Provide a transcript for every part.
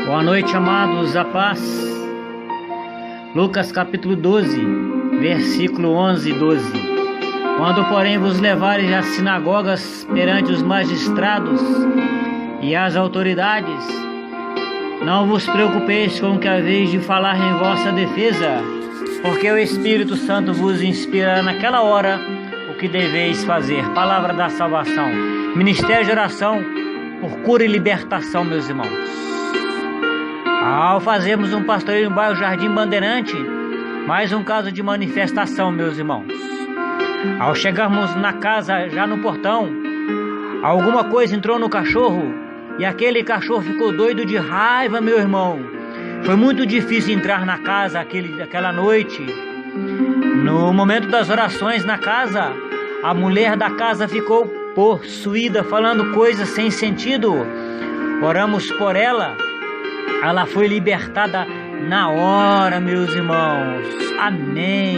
Boa noite, amados, a paz. Lucas capítulo 12, versículo 11 e 12. Quando, porém, vos levares às sinagogas perante os magistrados e as autoridades, não vos preocupeis com o que haveis de falar em vossa defesa, porque o Espírito Santo vos inspirará naquela hora o que deveis fazer. Palavra da salvação. Ministério de oração por cura e libertação, meus irmãos. Ao fazermos um pastoreio no bairro Jardim Bandeirante, mais um caso de manifestação, meus irmãos. Ao chegarmos na casa, já no portão, alguma coisa entrou no cachorro e aquele cachorro ficou doido de raiva, meu irmão. Foi muito difícil entrar na casa aquela noite. No momento das orações na casa, a mulher da casa ficou possuída, falando coisas sem sentido. Oramos por ela. Ela foi libertada na hora, meus irmãos. Amém.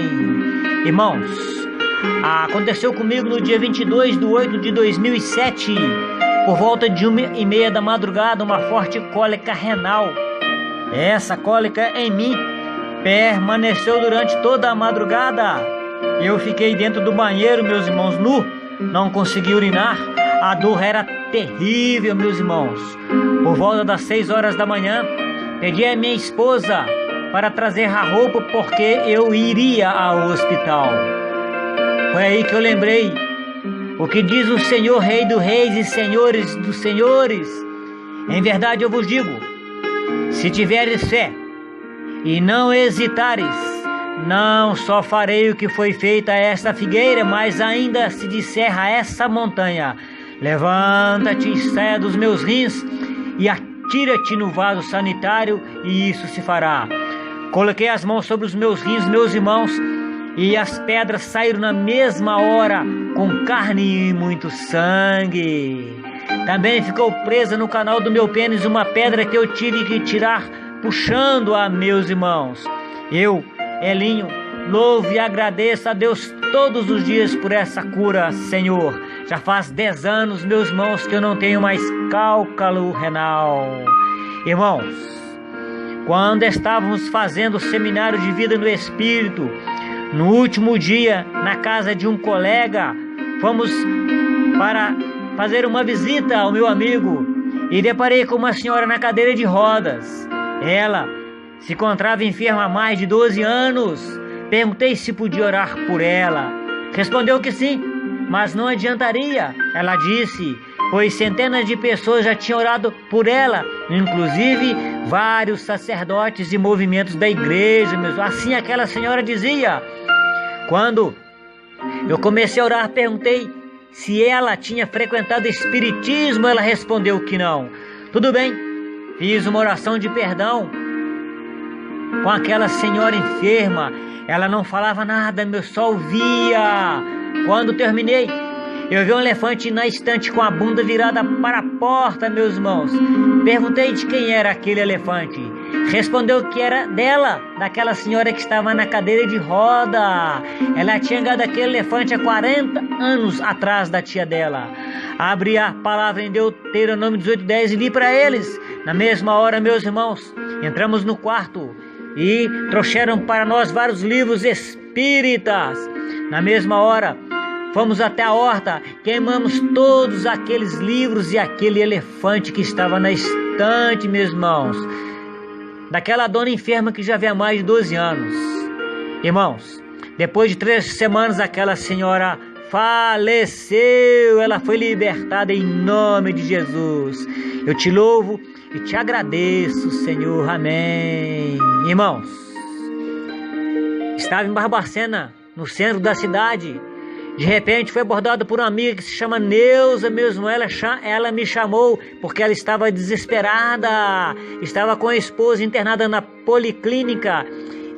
Irmãos, aconteceu comigo no dia 22/8/2007, por volta de 1h30 da madrugada, uma forte cólica renal. Essa cólica em mim permaneceu durante toda a madrugada. Eu fiquei dentro do banheiro, meus irmãos, nu, não consegui urinar. A dor era terrível, meus irmãos. Por volta das 6 horas da manhã, pedi a minha esposa para trazer a roupa porque eu iria ao hospital. Foi aí que eu lembrei o que diz o Senhor, Rei dos Reis e Senhores dos Senhores. Em verdade eu vos digo, se tiveres fé e não hesitares, não só farei o que foi feito a esta figueira, mas ainda se disser a essa montanha: levanta-te e saia dos meus rins e atira-te no vaso sanitário, e isso se fará. Coloquei as mãos sobre os meus rins, meus irmãos, e as pedras saíram na mesma hora, com carne e muito sangue. Também ficou presa no canal do meu pênis uma pedra que eu tive que tirar puxando-a, meus irmãos. Eu, Elinho, louvo e agradeço a Deus todos os dias por essa cura, Senhor. Já faz 10 anos, meus irmãos, que eu não tenho mais cálculo renal. Irmãos, quando estávamos fazendo o seminário de vida no Espírito, no último dia, na casa de um colega, fomos para fazer uma visita ao meu amigo e deparei com uma senhora na cadeira de rodas. Ela se encontrava enferma há mais de 12 anos. Perguntei se podia orar por ela. Respondeu que sim, mas não adiantaria. Ela disse, pois centenas de pessoas já tinham orado por ela, inclusive vários sacerdotes e movimentos da igreja mesmo. Assim aquela senhora dizia. Quando eu comecei a orar, perguntei se ela tinha frequentado espiritismo. Ela respondeu que não. Tudo bem, fiz uma oração de perdão com aquela senhora enferma. Ela não falava nada, eu só ouvia. Quando terminei, eu vi um elefante na estante com a bunda virada para a porta, meus irmãos. Perguntei de quem era aquele elefante. Respondeu que era dela, daquela senhora que estava na cadeira de roda. Ela tinha ganhado aquele elefante há 40 anos atrás da tia dela. Abri a palavra em Deuteronômio 18:10 e li para eles. Na mesma hora, meus irmãos, entramos no quarto e trouxeram para nós vários livros espíritas. Na mesma hora, fomos até a horta, queimamos todos aqueles livros e aquele elefante que estava na estante, meus irmãos, daquela dona enferma que já havia mais de 12 anos. Irmãos, depois de 3 semanas, aquela senhora faleceu. Ela foi libertada em nome de Jesus. Eu te louvo e te agradeço, Senhor. Amém. Irmãos, estava em Barbacena, no centro da cidade. De repente foi abordado por uma amiga que se chama Neuza mesmo. Ela me chamou porque ela estava desesperada. Estava com a esposa internada na policlínica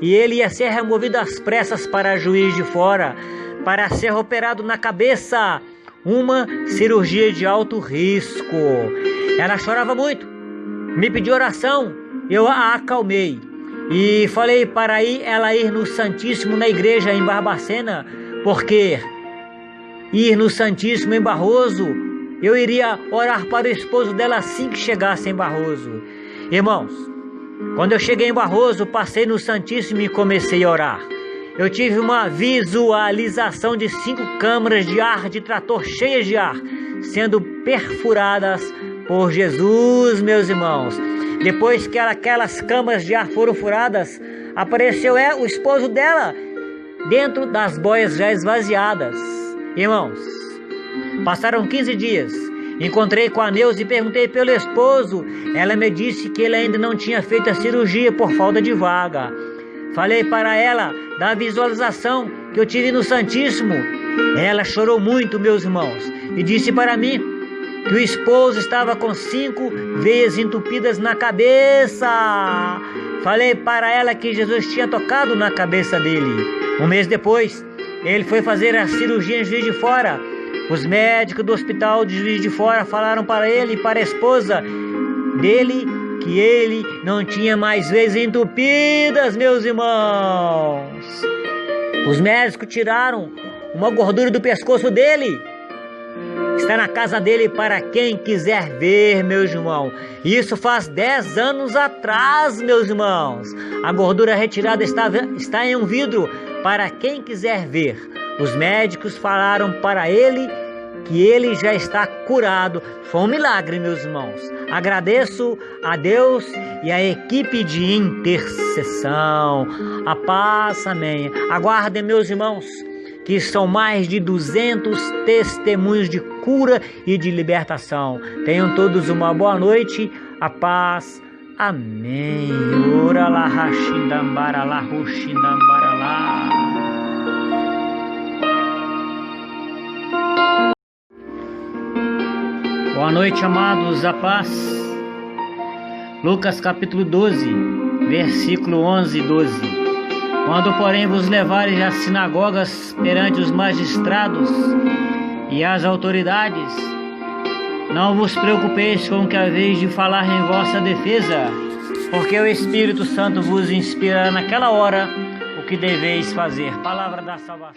e ele ia ser removido às pressas para Juiz de Fora para ser operado na cabeça. Uma cirurgia de alto risco. Ela chorava muito. Me pediu oração. Eu a acalmei e falei para ela ir no Santíssimo na igreja em Barbacena, porque ir no Santíssimo em Barroso, eu iria orar para o esposo dela assim que chegasse em Barroso. Irmãos, quando eu cheguei em Barroso, passei no Santíssimo e comecei a orar. Eu tive uma visualização de 5 câmaras de ar de trator cheias de ar, sendo perfuradas por Jesus, meus irmãos. Depois que aquelas câmaras de ar foram furadas, apareceu o esposo dela dentro das boias já esvaziadas. Irmãos, passaram 15 dias. Encontrei com a Neuza e perguntei pelo esposo. Ela me disse que ele ainda não tinha feito a cirurgia por falta de vaga. Falei para ela da visualização que eu tive no Santíssimo. Ela chorou muito, meus irmãos, e disse para mim que o esposo estava com 5 veias entupidas na cabeça. Falei para ela que Jesus tinha tocado na cabeça dele. Um mês depois, ele foi fazer a cirurgia em Juiz de Fora. Os médicos do hospital de Juiz de Fora falaram para ele e para a esposa dele que ele não tinha mais veias entupidas, meus irmãos. Os médicos tiraram uma gordura do pescoço dele. Está na casa dele para quem quiser ver, meus irmãos. Isso faz 10 anos atrás, meus irmãos. A gordura retirada está em um vidro para quem quiser ver. Os médicos falaram para ele que ele já está curado. Foi um milagre, meus irmãos. Agradeço a Deus e a equipe de intercessão. A paz, amém. Aguardem, meus irmãos, que são mais de 200 testemunhos de cura e de libertação. Tenham todos uma boa noite. A paz, amém. Ora lá, rachindambara lá, ruxindambara lá. Boa noite, amados, a paz. Lucas capítulo 12, versículo 11 e 12. Quando, porém, vos levarem às sinagogas perante os magistrados e as autoridades, não vos preocupeis com o que haveis de falar em vossa defesa, porque o Espírito Santo vos inspirará naquela hora o que deveis fazer. Palavra da salvação.